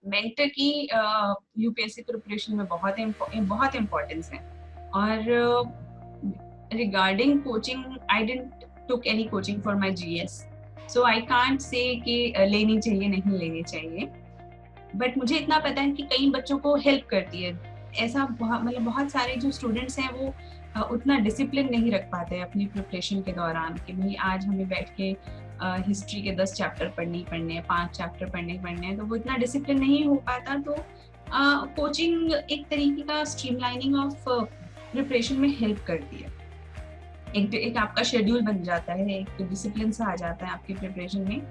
Mentor की UPSC preparation में बहुत इम्पोर्टेंस है। और regarding coaching, I didn't took any coaching for my GS, so I can't say कि लेनी चाहिए नहीं लेनी चाहिए, बट मुझे इतना पता है कि कई बच्चों को हेल्प करती है। ऐसा मतलब बहुत सारे जो स्टूडेंट्स हैं वो उतना डिसिप्लिन नहीं रख पाते हैं अपनी प्रिपरेशन के दौरान कि भाई आज हमें बैठ के हिस्ट्री के 10 चैप्टर पढ़ने हैं, 5 चैप्टर पढ़ने हैं, तो वो इतना डिसिप्लिन नहीं हो पाता। तो कोचिंग एक तरीके का स्ट्रीमलाइनिंग ऑफ प्रिपरेशन में हेल्प करती है। एक आपका शेड्यूल बन जाता है, एक डिसिप्लिन सा आ जाता है आपकी प्रिपरेशन में।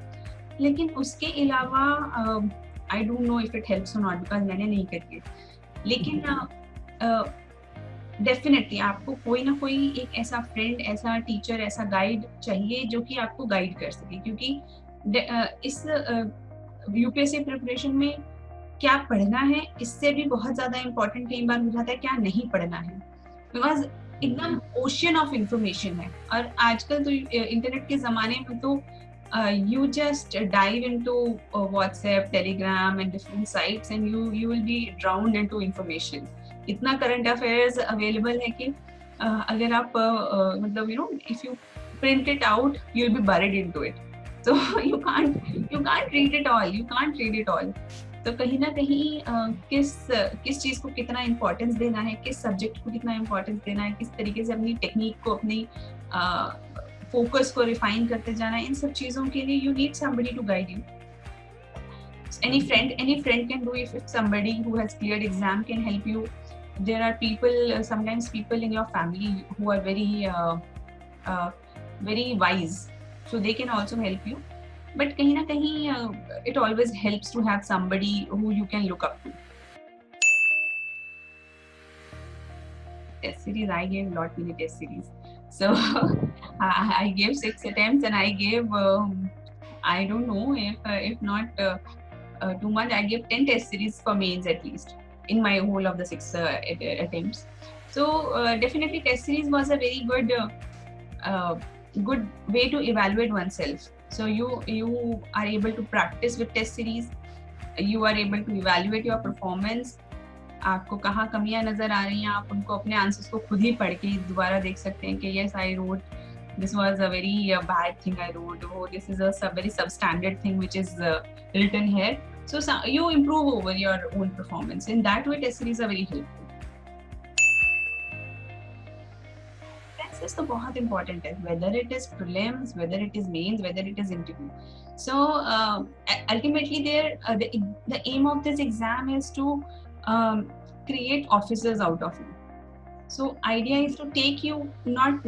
लेकिन उसके अलावा I don't know if it helps और नॉट, बिकॉज मैंने नहीं करी है। लेकिन डेफिनेटली आपको कोई ना कोई एक ऐसा फ्रेंड, ऐसा टीचर, ऐसा गाइड चाहिए जो कि आपको गाइड कर सके, क्योंकि इस यूपीएससी प्रिपरेशन में क्या पढ़ना है इससे भी बहुत ज्यादा इम्पोर्टेंट कई बार हो जाता है क्या नहीं पढ़ना है, बिकॉज एकदम ओशियन ऑफ इंफॉर्मेशन है। और आजकल तो इंटरनेट के जमाने में तो you just dive into WhatsApp, Telegram and different sites and you will be drowned into information. इतना करंट अफेयर्स अवेलेबल है कि अगर आप मतलब if you print it out you'll be buried into it, so you can't read it all. तो कहीं ना कहीं किस चीज को कितना इम्पोर्टेंस देना है, किस सब्जेक्ट को कितना इम्पोर्टेंस देना है, किस तरीके से अपनी टेक्निक को, अपनी फोकस को रिफाइन करते जाना है, इन सब चीजों के लिए you need somebody to guide you. Any friend can do if somebody who has cleared exam can help you. There are people, sometimes people in your family who are very wise, so they can also help you. But kahin na kahin it always helps to have somebody who you can look up to. Test series, I gave lot many test series. So I gave 6 attempts and I gave I don't know if not too much, I gave 10 test series for mains at least in my whole of the 6 attempts. So definitely test series was a very good way to evaluate oneself. So you are able to practice with test series, you are able to evaluate your performance. आपको कहाँ कमियां नजर आ रही हैं, आप उनको अपने answers को खुद ही पढ़ के दोबारा देख सकते हैं कि yes I wrote this was a very bad thing I wrote, oh this is a very substandard thing which is written here. So you improve over your own performance. In that way test series are very helpful. Tests तो बहुत important है, whether it is prelims, whether it is mains, whether it is interview. So ultimately the aim of this exam is to create officers out of you. So idea is to take not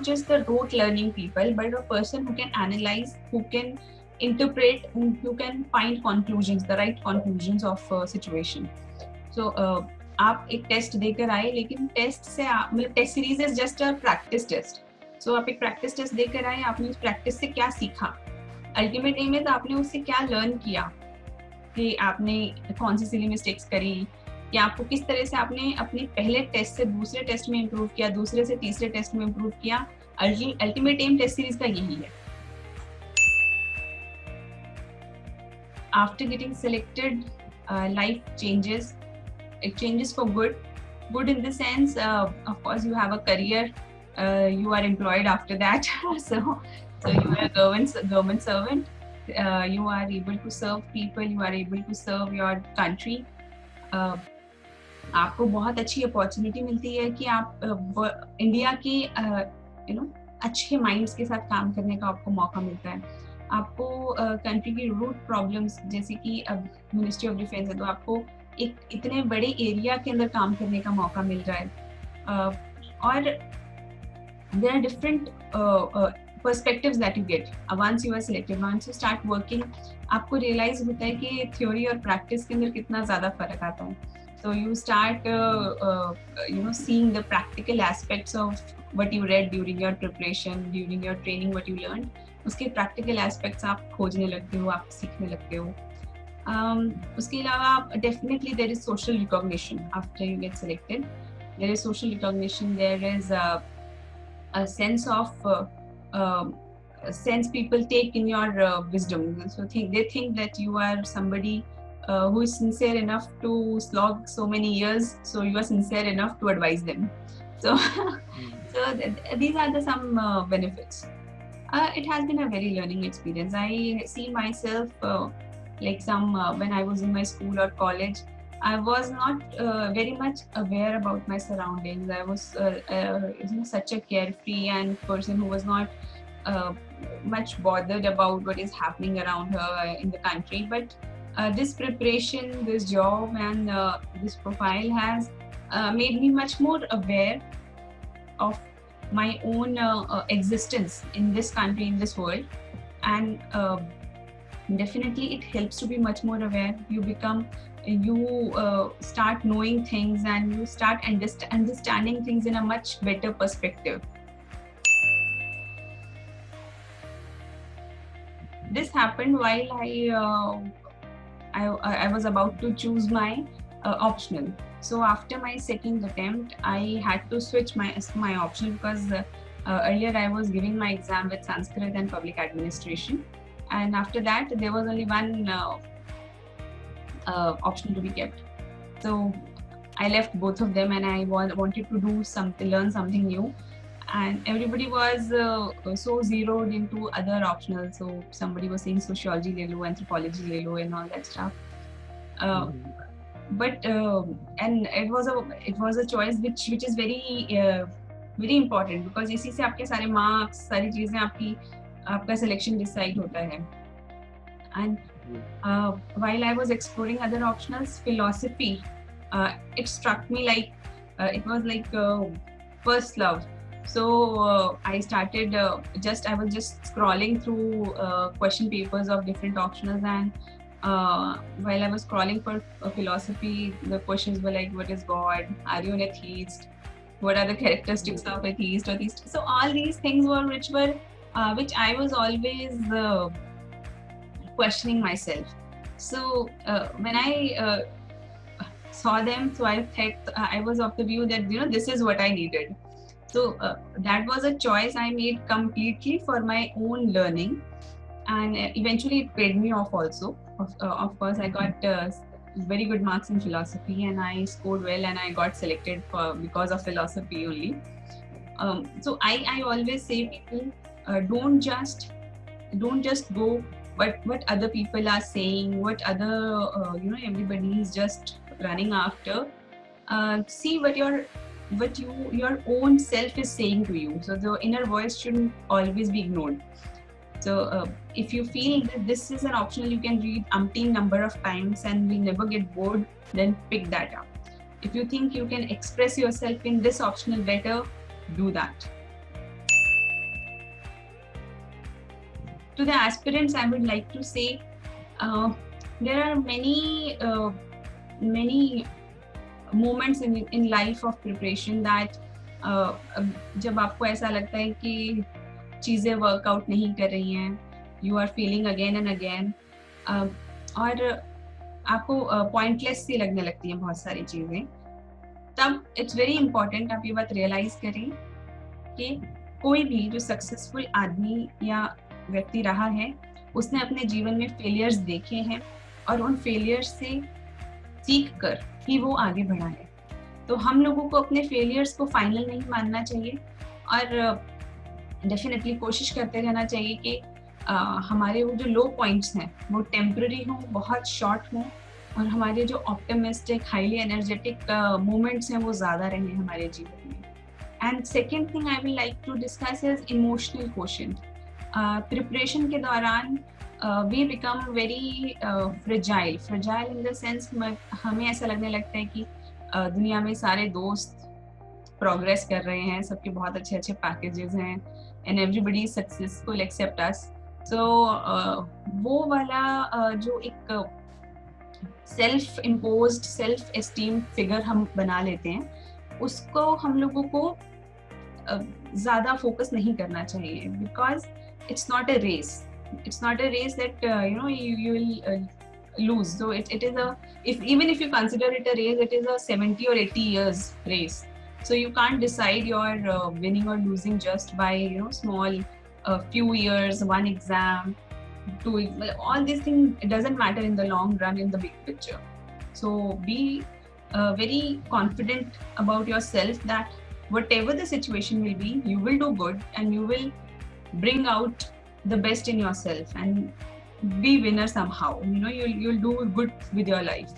just the rote learning people, but a person who can analyze, who can interpret, who can find conclusions, the right conclusions of situation. So आप एक test देकर आए, लेकिन test से मतलब test series is just a practice test. So आप एक practice test देकर आए, आपने उस प्रैक्टिस से क्या सीखा, अल्टीमेट एम है तो आपने उससे क्या लर्न किया, कि आपने कौन सी सिली मिस्टेक्स करी, या आपको किस तरह से आपने अपने पहले टेस्ट से दूसरे टेस्ट में इम्प्रूव किया, दूसरे से तीसरे टेस्ट में इम्प्रूव किया. अल्टीमेट एम टेस्ट सीरीज का यही है. After getting selected life changes. It changes for good in the sense of course you have a career, you are employed after that. so you are a government servant, you are able to serve people, you are able to serve your country. आपको बहुत अच्छी opportunity मिलती है कि आप India के अच्छे minds के साथ काम करने का आपको मौका मिलता है. आपको कंट्री की रूट प्रॉब्लम्स, जैसे कि अब मिनिस्ट्री ऑफ डिफेंस है, तो आपको एक इतने बड़े एरिया के अंदर काम करने का मौका मिल रहा है. और there are different perspectives that you get once you are selected, once you start working. आपको रियलाइज होता है कि थ्योरी और प्रैक्टिस के अंदर कितना ज़्यादा फर्क आता है. So you start seeing the practical aspects of what you read during your preparation, during your training, what you learned. उसके practical aspects आप खोजने लगते हो, आप सीखने लगते हो. उसके अलावा definitely there is social recognition after you get selected. There is social recognition, there is a sense of sense people take in your wisdom. So they think that you are somebody who is sincere enough to slog so many years, so you are sincere enough to advise them. So, these are the some benefits. It has been a very learning experience. I see myself like some when I was in my school or college, I was not very much aware about my surroundings. I was such a carefree and person who was not much bothered about what is happening around her in the country. But this preparation, this job, and this profile has made me much more aware of my own existence in this country, in this world. And definitely it helps to be much more aware. You start knowing things, and you start understanding things in a much better perspective. This happened while I was about to choose my optional. So after my second attempt, I had to switch my optional, because earlier I was giving my exam with Sanskrit and Public Administration, and after that there was only one option to be kept. So I left both of them, and I wanted to do learn something new. And everybody was so zeroed into other optionals. So somebody was saying sociology le lo, anthropology le lo, and all that stuff. But and it was a choice which is very very important, because इसी से आपके सारे marks, सारी चीजें आपका selection decide होता है. And while I was exploring other optionals, philosophy, it struck me like it was like first love. So I started I was just scrolling through question papers of different optionals, and while I was scrolling for philosophy, the questions were like, what is God? Are you an atheist? What are the characteristics of atheist or theist? So all these things were which I was always questioning myself. So when I saw them, so I thought, I was of the view that this is what I needed. So that was a choice I made completely for my own learning, and eventually it paid me off also. Of course, I got very good marks in philosophy, and I scored well, and I got selected because of philosophy only. So I always say people don't just go what other people are saying, what other everybody is just running after. See what your own self is saying to you. So the inner voice shouldn't always be ignored. So if you feel that this is an optional you can read umpteen number of times and will never get bored, then pick that up. If you think you can express yourself in this optional better, do that. To the aspirants, I would like to say there are many moments in life of preparation that जब आपको ऐसा लगता है कि चीज़ें workout नहीं कर रही हैं, you are feeling again and again, और आपको पॉइंटलेस सी लगने लगती हैं बहुत सारी चीज़ें, तब इट्स वेरी इंपॉर्टेंट आप ये बात रियलाइज करें कि कोई भी जो सक्सेसफुल आदमी या व्यक्ति रहा है, उसने अपने जीवन में फेलियर्स देखे हैं और उन फेलियर्स से सीख कर ही वो आगे बढ़ा है. तो हम लोगों को अपने फेलियर्स को फाइनल नहीं मानना चाहिए, और डेफिनेटली कोशिश करते रहना चाहिए कि हमारे वो जो लो पॉइंट्स हैं वो टेम्पररी हों, बहुत शॉर्ट हों, और हमारे जो ऑप्टिमिस्टिक हाईली एनर्जेटिक मोमेंट्स हैं वो ज़्यादा रहें हमारे जीवन में. And second thing I will like to discuss is emotional quotient. Preparation के दौरान we become very fragile in the sense हमें ऐसा लगने लगता है कि दुनिया में सारे दोस्त प्रोग्रेस कर रहे हैं, सबके बहुत अच्छे अच्छे पैकेजेस हैं, and everybody is successful except us. So वो वाला जो एक self imposed self esteem figure हम बना लेते हैं, उसको हम लोगों को ज़्यादा फोकस नहीं करना चाहिए, because it's not a race. It's not a race that you will lose. So it is even if you consider it a race, it is a 70 or 80 years race. So you can't decide your winning or losing just by small few years, one exam. all these things, it doesn't matter in the long run, in the big picture. So be very confident about yourself that whatever the situation will be, you will do good and you will bring out the best in yourself and be winner somehow. You'll do good with your life.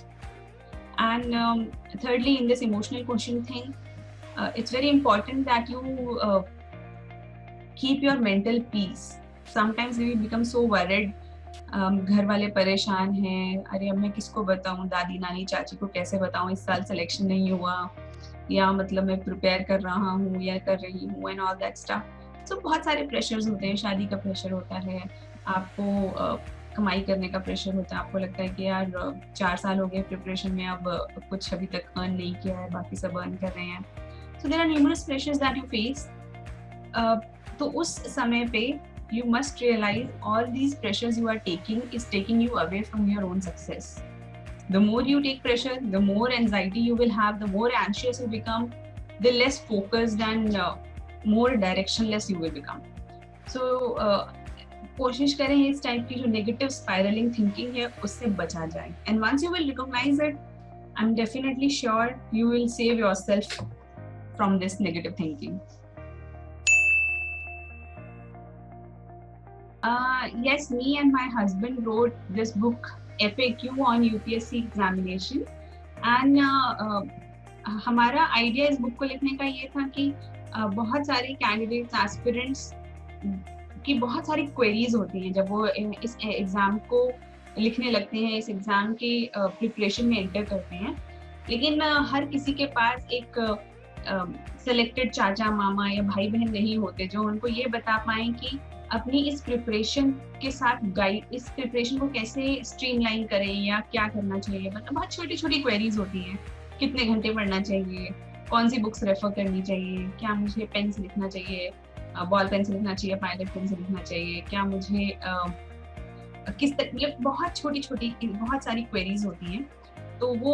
And thirdly, in this emotional quotient thing, it's very important that you keep your mental peace. Sometimes we become so worried. घर वाले परेशान हैं, अरे अब मैं किसको बताऊं, दादी नानी चाची को कैसे बताऊं, इस साल सिलेक्शन नहीं हुआ, या मतलब मैं प्रिपेयर कर रहा हूँ या कर रही हूँ, एंड ऑल दैट स्टफ. सो बहुत सारे प्रेशर्स होते हैं. शादी का प्रेशर होता है, आपको कमाई करने का प्रेशर होता है. आपको लगता है कि यार 4 साल हो गए प्रिपरेशन में, अब कुछ अभी तक अर्न नहीं किया है, बाकी सब अर्न कर रहे हैं. So there are numerous pressures that you face. तो उस समय पे you must realize all these pressures you are taking is taking you away from your own success. The more you take pressure, the more anxiety you will have, the more anxious you become, the less focused and more directionless you will become. So कोशिश करें इस type की जो negative spiralling thinking है उससे बचा जाए. And once you will recognize it, I'm definitely sure you will save yourself from this negative thinking. Yes, me and my husband wrote this book, FAQ on UPSC examination, and हमारा idea इस book को लिखने का ये था कि बहुत सारे कैंडिडेट्स, एस्पिरेंट्स की बहुत सारी क्वेरीज होती हैं जब वो इस एग्ज़ाम को लिखने लगते हैं, इस एग्ज़ाम के प्रिपरेशन में एंटर करते हैं. लेकिन हर किसी के पास एक सेलेक्टेड चाचा मामा या भाई बहन नहीं होते जो उनको ये बता पाएं कि अपनी इस प्रिपरेशन के साथ गाइड, इस प्रिपरेशन को कैसे स्ट्रीमलाइन करें या क्या करना चाहिए. मतलब बहुत छोटी छोटी क्वेरीज होती हैं. कितने घंटे पढ़ना चाहिए, कौन सी बुक्स रेफर करनी चाहिए, क्या मुझे पेन से लिखना चाहिए, बॉल पेन से लिखना चाहिए, पायलट पेन से लिखना चाहिए, क्या मुझे किस मतलब बहुत छोटी छोटी बहुत सारी क्वेरीज होती हैं. तो वो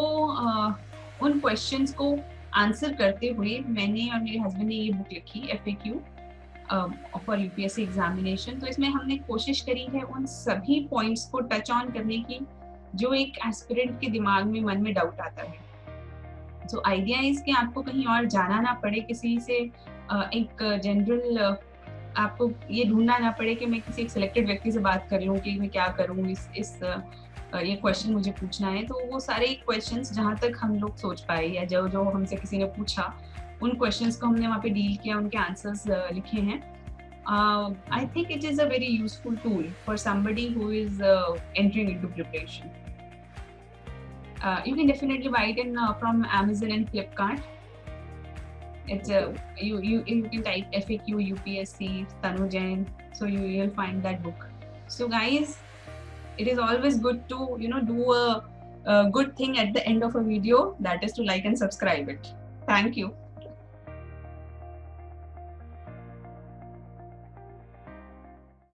उन क्वेश्चंस को आंसर करते हुए मैंने और मेरे हस्बैंड ने ये बुक लिखी, FAQ फॉर यूपीएससी एग्जामिनेशन. तो इसमें हमने कोशिश करी है उन सभी पॉइंट्स को टच ऑन करने की जो एक एस्पिरेंट के दिमाग में, मन में डाउट आता है. सो आइडिया इज कि आपको कहीं और जाना ना पड़े, किसी से एक जनरल आपको ये ढूंढना ना पड़े कि मैं किसी एक सिलेक्टेड व्यक्ति से बात कर लूँ कि मैं क्या करूँ, ये क्वेश्चन मुझे पूछना है. तो वो सारे क्वेश्चंस जहाँ तक हम लोग सोच पाए या जो हमसे किसी ने पूछा, उन क्वेश्चंस को हमने वहाँ पे डील किया, उनके आंसर्स लिखे हैं. I think it is a very useful tool for somebody who is entering into preparation. You can definitely buy it from Amazon and Flipkart. It's you can type FAQ UPSC Tanu Jain, so you'll find that book. So guys, it is always good to do a good thing at the end of a video, that is to like and subscribe it. Thank you.